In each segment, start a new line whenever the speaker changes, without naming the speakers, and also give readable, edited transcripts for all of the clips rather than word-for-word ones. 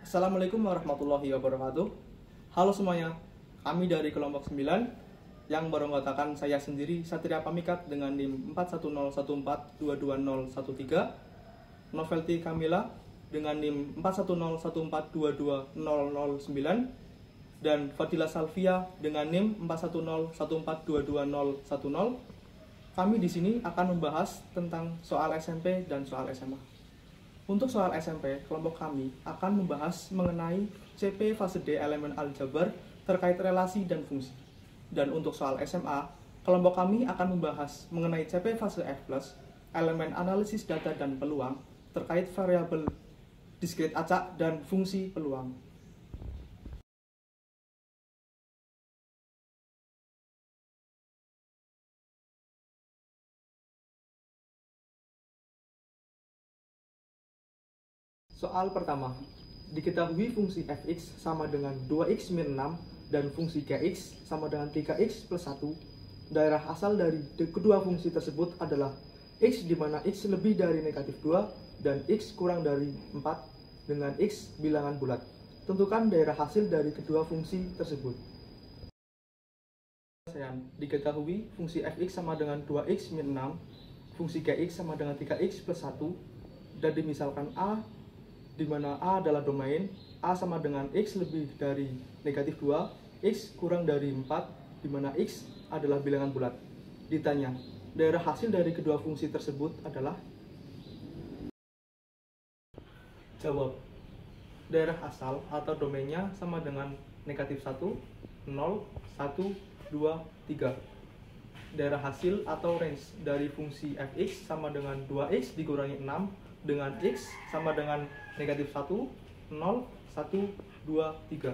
Assalamualaikum warahmatullahi wabarakatuh. Halo semuanya, kami dari kelompok 9 yang beranggotakan saya sendiri Satria Pamikat dengan NIM 4101422013, Novelty Kamila dengan NIM 4101422009, dan Fadila Salvia dengan NIM 4101422010. Kami di sini akan membahas tentang soal SMP dan soal SMA. Untuk soal SMP, kelompok kami akan membahas mengenai CP fase D elemen aljabar terkait relasi dan fungsi. Dan untuk soal SMA, kelompok kami akan membahas mengenai CP fase F+, elemen analisis data dan peluang terkait variabel diskrit acak dan fungsi peluang. Soal pertama, diketahui fungsi fx sama dengan 2x min 6 dan fungsi gx sama dengan 3x plus 1. Daerah asal dari kedua fungsi tersebut adalah x di mana x lebih dari negatif 2 dan x kurang dari 4 dengan x bilangan bulat. Tentukan daerah hasil dari kedua fungsi tersebut. Diketahui fungsi fx sama dengan 2x min 6, fungsi gx sama dengan 3x plus 1, dan dimisalkan a di mana A adalah domain, A sama dengan X lebih dari negatif 2, X kurang dari 4, di mana X adalah bilangan bulat. Ditanya, daerah hasil dari kedua fungsi tersebut adalah? Jawab, daerah asal atau domainnya sama dengan negatif 1, 0, 1, 2, 3. Daerah hasil atau range dari fungsi fx sama dengan 2x dikurangi 6 dengan x sama dengan negatif 1, 0, 1, 2, 3.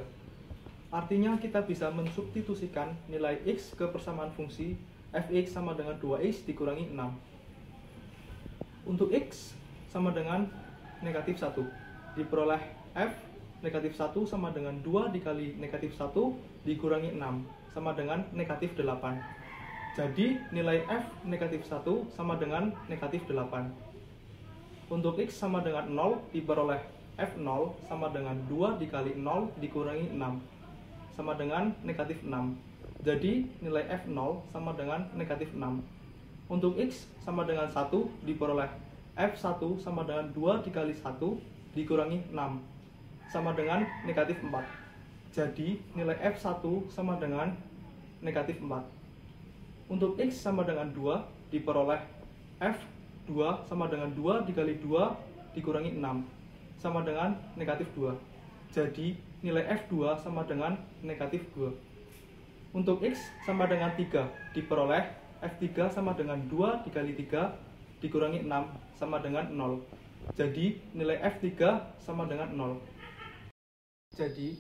Artinya kita bisa mensubstitusikan nilai x ke persamaan fungsi fx sama dengan 2x dikurangi 6. Untuk x sama dengan negatif 1, diperoleh f negatif 1 sama dengan 2 dikali negatif 1 dikurangi 6 sama dengan negatif 8. Jadi nilai f negatif 1 sama dengan negatif 8. Untuk x sama dengan 0 diperoleh f0 sama dengan 2 dikali 0 dikurangi 6 sama dengan negatif 6. Jadi nilai f0 sama dengan negatif 6. Untuk x sama dengan 1 diperoleh f1 sama dengan 2 dikali 1 dikurangi 6 sama dengan negatif 4. Jadi nilai f1 sama dengan negatif 4. Untuk x sama dengan 2 diperoleh f2 sama dengan 2 dikali 2 dikurangi 6 sama dengan negatif 2. Jadi nilai f2 sama dengan negatif 2. Untuk x sama dengan 3 diperoleh f3 sama dengan 2 dikali 3 dikurangi 6 sama dengan 0. Jadi nilai f3 sama dengan 0. Jadi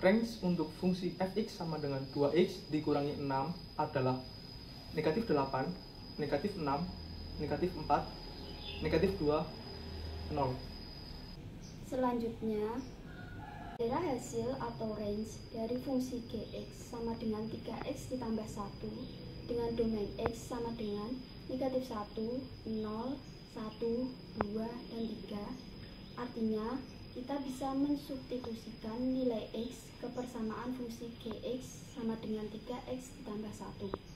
range untuk fungsi fx sama dengan 2x dikurangi 6 adalah negatif 8, negatif 6, negatif 4, negatif 2, 0.
Selanjutnya, daerah hasil atau range dari fungsi gx sama dengan 3x ditambah 1 dengan domain x sama dengan negatif 1, 0, 1, 2, dan 3. Artinya, kita bisa mensubstitusikan nilai x ke persamaan fungsi gx sama dengan 3x ditambah 1.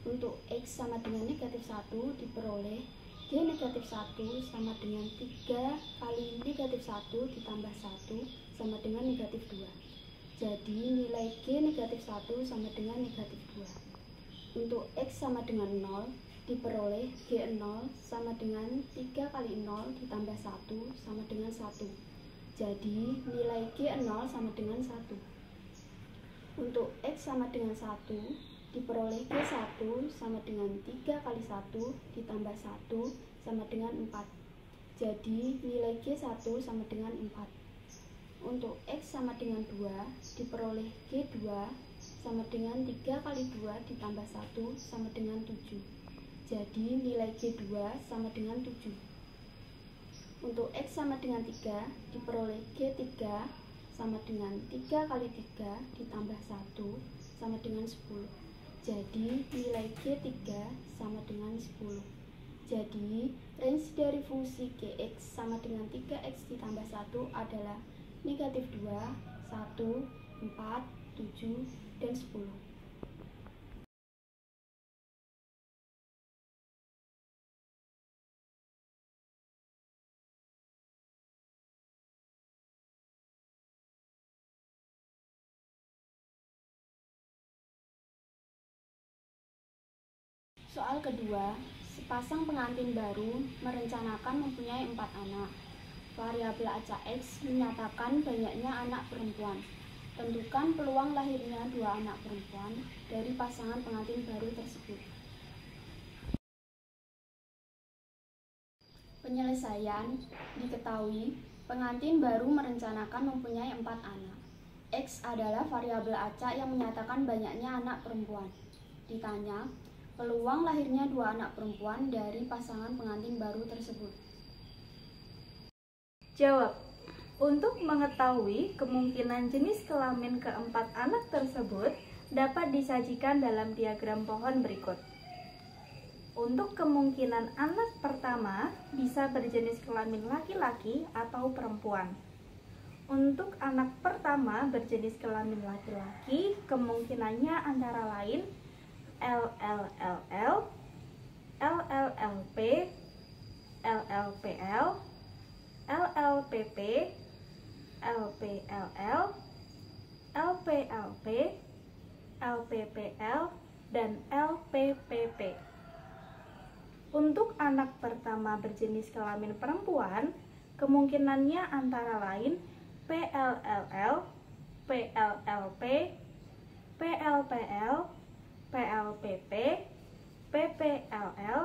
Untuk x sama dengan negatif 1 diperoleh g negatif 1 sama dengan 3 kali negatif 1 ditambah 1 sama dengan negatif 2. Jadi nilai g negatif 1 sama dengan negatif 2. Untuk x sama dengan 0 diperoleh g0 sama dengan 3 kali 0 ditambah 1 sama dengan 1. Jadi nilai g0 sama dengan 1. Untuk x sama dengan 1 diperoleh G1 sama dengan 3 kali 1 ditambah 1 sama dengan 4. Jadi nilai G1 sama dengan 4. Untuk X sama dengan 2 diperoleh G2 sama dengan 3 kali 2 ditambah 1 sama dengan 7. Jadi nilai G2 sama dengan 7. Untuk X sama dengan 3 diperoleh G3 sama dengan 3 kali 3 ditambah 1 sama dengan 10. Jadi nilai G3 sama dengan 10. Jadi range dari fungsi Gx sama dengan 3x ditambah 1 adalah negatif 2, 1, 4, 7, dan 10. Soal kedua, sepasang pengantin baru merencanakan mempunyai 4 anak. Variabel acak X menyatakan banyaknya anak perempuan. Tentukan peluang lahirnya 2 anak perempuan dari pasangan pengantin baru tersebut. Penyelesaian diketahui pengantin baru merencanakan mempunyai 4 anak. X adalah variabel acak yang menyatakan banyaknya anak perempuan. Ditanya, peluang lahirnya 2 anak perempuan dari pasangan pengantin baru tersebut.
Jawab. Untuk mengetahui kemungkinan jenis kelamin keempat anak tersebut dapat disajikan dalam diagram pohon berikut. Untuk kemungkinan anak pertama bisa berjenis kelamin laki-laki atau perempuan. Untuk anak pertama berjenis kelamin laki-laki, kemungkinannya antara lain LLLL, LLLP, LLPL, LLPP, LPLL, LPLP, LPPL, dan LPPP. Untuk anak pertama berjenis kelamin perempuan, kemungkinannya antara lain PLLL, PLLP, PLPL, PLPP, PPLL,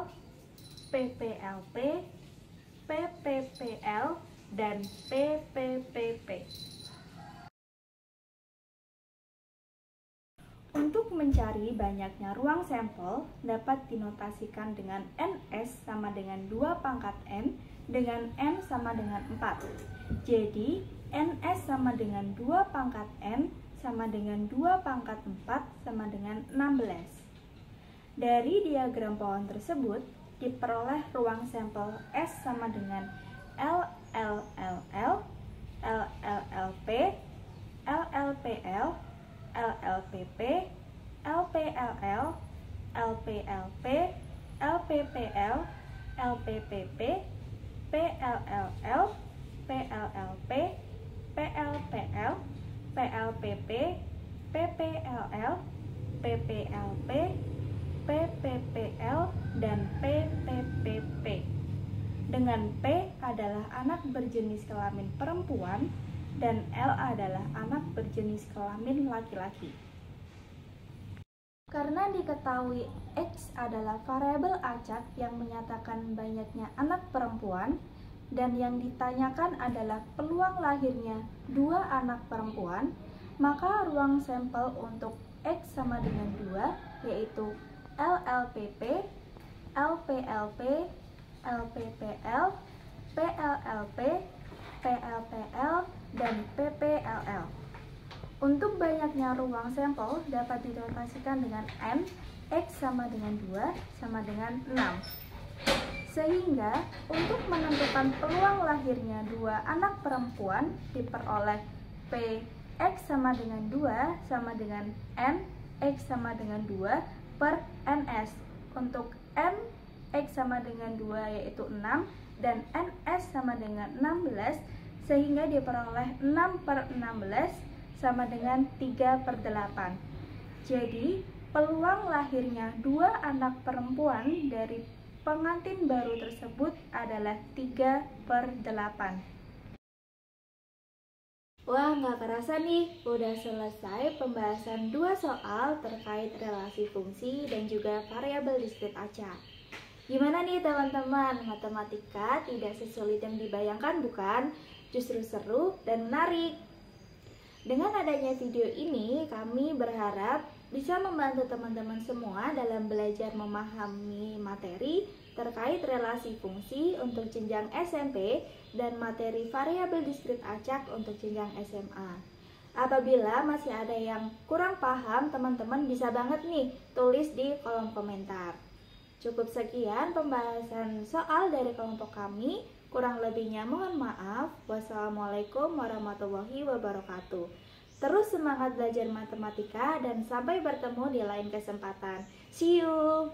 PPLP, PPPL, dan PPPP. Untuk mencari banyaknya ruang sampel dapat dinotasikan dengan NS sama dengan 2 pangkat N dengan N sama dengan 4. Jadi, NS sama dengan 2 pangkat N sama dengan 2 pangkat 4 sama dengan 16. Dari diagram pohon tersebut, diperoleh ruang sampel S sama dengan LLLL, LLLP, LLPL, LLPP, LPLL, LPLP, LPPL, LPPP, PLLL, PLLP, PLPL, PLPP, PPLL, PPLP, PPPL, dan PPPP. Dengan P adalah anak berjenis kelamin perempuan dan L adalah anak berjenis kelamin laki-laki. Karena diketahui X adalah variabel acak yang menyatakan banyaknya anak perempuan dan yang ditanyakan adalah peluang lahirnya 2 anak perempuan, maka ruang sampel untuk X sama dengan 2 yaitu LLPP, LPLP, LPPL, PLLP, PLPL, dan PPLL. Untuk banyaknya ruang sampel dapat dinotasikan dengan N, X sama dengan 2 sama dengan 6. Sehingga untuk menentukan peluang lahirnya 2 anak perempuan diperoleh P X sama dengan 2 sama dengan N X sama dengan 2 per NS. Untuk N X sama dengan 2 yaitu 6 dan NS sama dengan 16, sehingga diperoleh 6 per 16 sama dengan 3 per 8. Jadi peluang lahirnya 2 anak perempuan dari pengantin baru tersebut adalah 3 per 8. Wah, nggak kerasa nih, udah selesai pembahasan 2 soal terkait relasi fungsi dan juga variabel diskrit acak. Gimana nih teman-teman, matematika tidak sesulit yang dibayangkan bukan? Justru seru dan menarik. Dengan adanya video ini, kami berharap bisa membantu teman-teman semua dalam belajar memahami materi terkait relasi fungsi untuk jenjang SMP dan materi variabel diskrit acak untuk jenjang SMA. Apabila masih ada yang kurang paham, teman-teman bisa banget nih tulis di kolom komentar. Cukup sekian pembahasan soal dari kelompok kami. Kurang lebihnya mohon maaf. Wassalamualaikum warahmatullahi wabarakatuh. Terus semangat belajar matematika dan sampai bertemu di lain kesempatan. See you.